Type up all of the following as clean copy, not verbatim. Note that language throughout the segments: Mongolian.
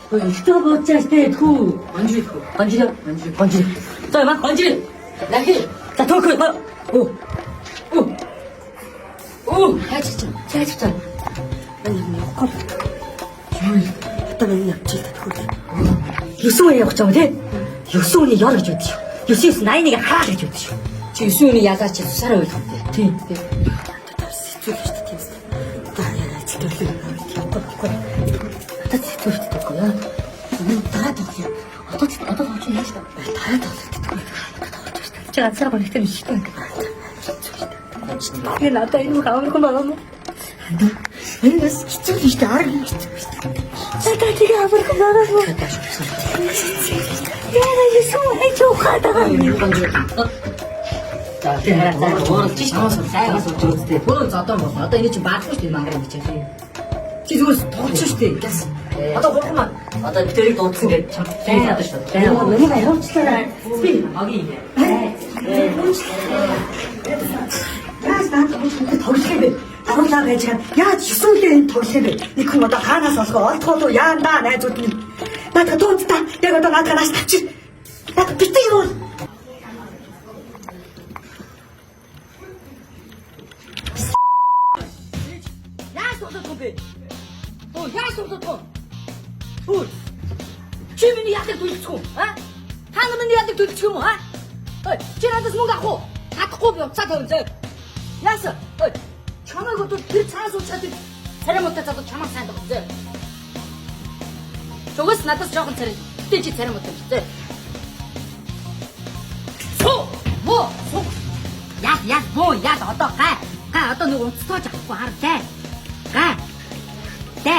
Что получается ту? Анжи. Стой, Анжи. Лахи. За только. Хайчаа. Гол. Одоо явчих тахгүй. 9 үе явах гэж байгаа тийм. 9 үний ёр гэж бодчих. 9-9-81-ийг хараа гэж бодчих. Чи 9 үний ялаач тусаараа байх юм. Тийм. Сэтгэл шүү дээ тийм. Яа сэтгэл. Явахгүй. Одоо сэтгэл шүү дээ. Дараа тоглоё. Одоо чи яаж та? Дараа тоглоё. Чи ганцаар гонхтой биш үү? Би надад энэ хаврах байгаа юм. Энэ бас хэцүү л шүү дээ. Арга юм хэцүү шүү дээ. Цаатаа тийг хаврах байгаа юм. Яа, ясуу хэцүү хатаа юм. За тэгээд ууралж шүү дээ. Сайгаас үзүүлдэг. Бүрэн зодон болно. Одоо энэ чинь баахгүй шүү дээ мангар юм чинь. Чи зүгээр тоглож шүү дээ. Газ. Одоо гурван одоо битэрийг дуудсан гэж чаддаг шүү дээ. Миний харуулчлаарай. Би агийн юм. Яаж тоглох бэ? Агуулаа байж байгаа. Яаж 9 үлээ энэ тоглох бэ? Нэг хүн одоо хаанаас олгоо олдоход уу яандаа найзууд минь. Надад дуудтаа. Яг одоо надаас тавчих. Яг битээ юу? Яаж тоглох вэ? Яаж тоглох вэ? Чи миний яадаг төлөвчих үү? Та миний яадаг төлөвчих юм уу? Чи надаас мөнгө авах уу? Чадахгүй би уцаа тавь зөө. Яасан? Чамайг одоо тэр цаас уучаад царамуудаа задаа чамаа сайн дагах зөө. Чугас надаас жоохон царай. Гэтэ чи царамуудаа зөө. Мо. Яг одоо гай одоо нэг уцтойж авахгүй харлаа. Гай. Тэ.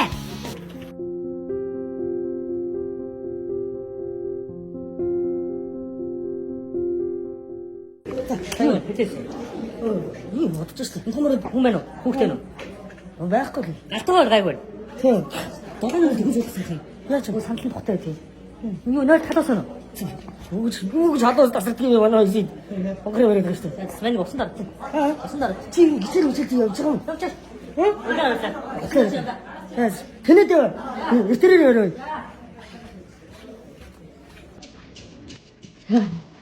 Ийм бодож шүү дээ. Хүмүүс хүмүүс байна уу? Хүүхдээ нь. Байхгүй л. Галтгаар гайгүй. Тийм. Догоон нь тэгж хэлсэн юм. Яа ч санал нь тогтой тийм. Юу нэр талаасан уу? Үгүй хадаас тасрдаг юм байна уу? Огроо өрөөд байна шүү дээ. Свен усан дард. Усан дард. Чи гитэр үсэлт явж байгаа юм. Явж. Тэнэд эртэрээр өрөө.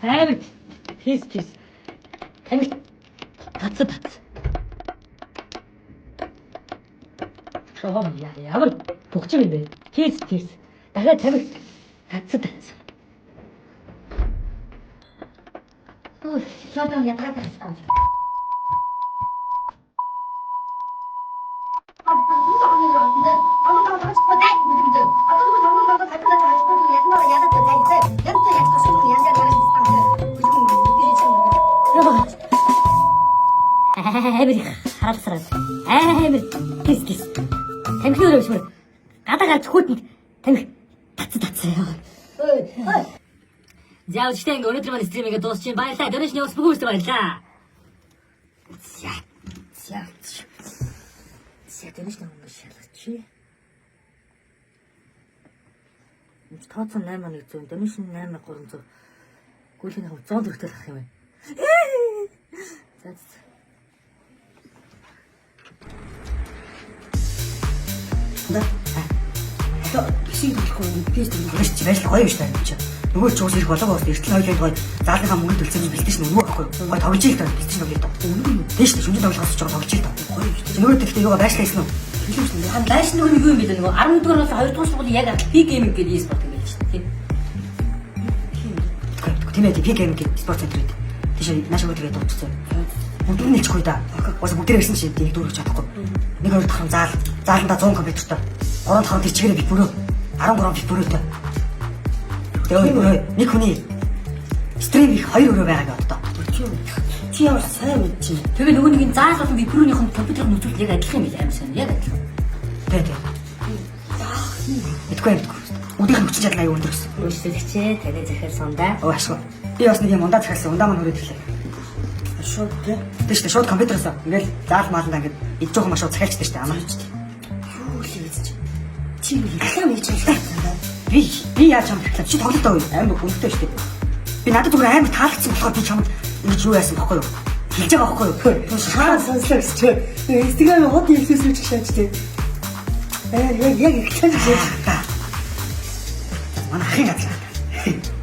Хайр. Тэс. Тамиг тац. Шоом ямар бүгч юм бэ? Тэс. Дахиад тамиг тац. Шоом ятгаад байна. Амир харалсараа. Амир кис. Тамхи өрөөш мөр. Гадаа гарч хүүтэнд тамхи тац. За өчтөө ингээ өнөөдөр маань стримигээ дуусчих юм баярлалаа. Дөрөшний ус бүгөөс баярлалаа. За. Дөрөшний ус шалгач. Тооцоо 8100, дөрөшний 8300. Гүлийн хав 100 төгрөгтэй авах юм байна. За. Одоо хэсэг төлөхгүй пэйж дээр байж гоё биш тань чи. Нөгөө ч уус ирэх болоо эртэл хоёлын гой заалынхаа мөнгө төлсөн бэлдэж нь нөгөө байхгүй. Гой тоглож их тань бэлдэж нь гэдэг. Тийш шүнжин тоглохоос ч тоглож их тань. Гоё биш. Нөгөө тэгтээ юугаа байшлаасан уу? Хан байш нөгөө нэг юм билээ нөгөө 11 дугаар бол 2 дугаар сургуулийн яг пи гейминг гэдэг e-спорт юм байж тийм. Тийм ээ пи гейминг гэдэг спорт центр гэдэг. Тийш нааш өгөөдгээд дууссан. Бүгд нэлчихгүй да. Уус бүгд ирсэн чинь дийг дүүрэх чадахгүй. Нэг хоёр дахин зааландаа 100 компьютертэй. 3 5 тийчгээрээ бит бүрөө 13 бит бүрөөтэй. Тэгээ нэг хүний стрим их 2 өрөө байгаа одоо. Чи ямар сайн мэд чи. Тэгээ нөгөө нэг заал болон бит бүрөөнийх нь компьютерын нөхцөл яг адилхан юм билээ аим сайн. Яг адилхан. Тэгээ. Мэдгүй. Өдөрт хүчин чадал аюу өндөр гэсэн. Өөрчлөгчээ танай захиал сундаа. Ашгүй. Би бас нэг юм ундаа захиалсан. Ундаа маань хүрээд ирлээ. Шууд тийм шүү. Шууд компьютероос ингээл заал мааландаа ингээд иж жоохон маш захиалчтай шүү дээ. Амарч. Юу л ийж. Чи реклам хийж байгаа юм. Би яаж юм реклам? Чи тоглолт авъя. Амар хүнтэй шүү дээ. Би надад зүгээр амар таалагдсан болохоор би чамд ингэж юу яасан бохоо юу? Хэлж байгаа бохоо юу? Шаа сонслоо гэж. Instagram хот хэлсээс үуч шаач дээ. Яг реклам хийж байгаа. Манай ахын газар.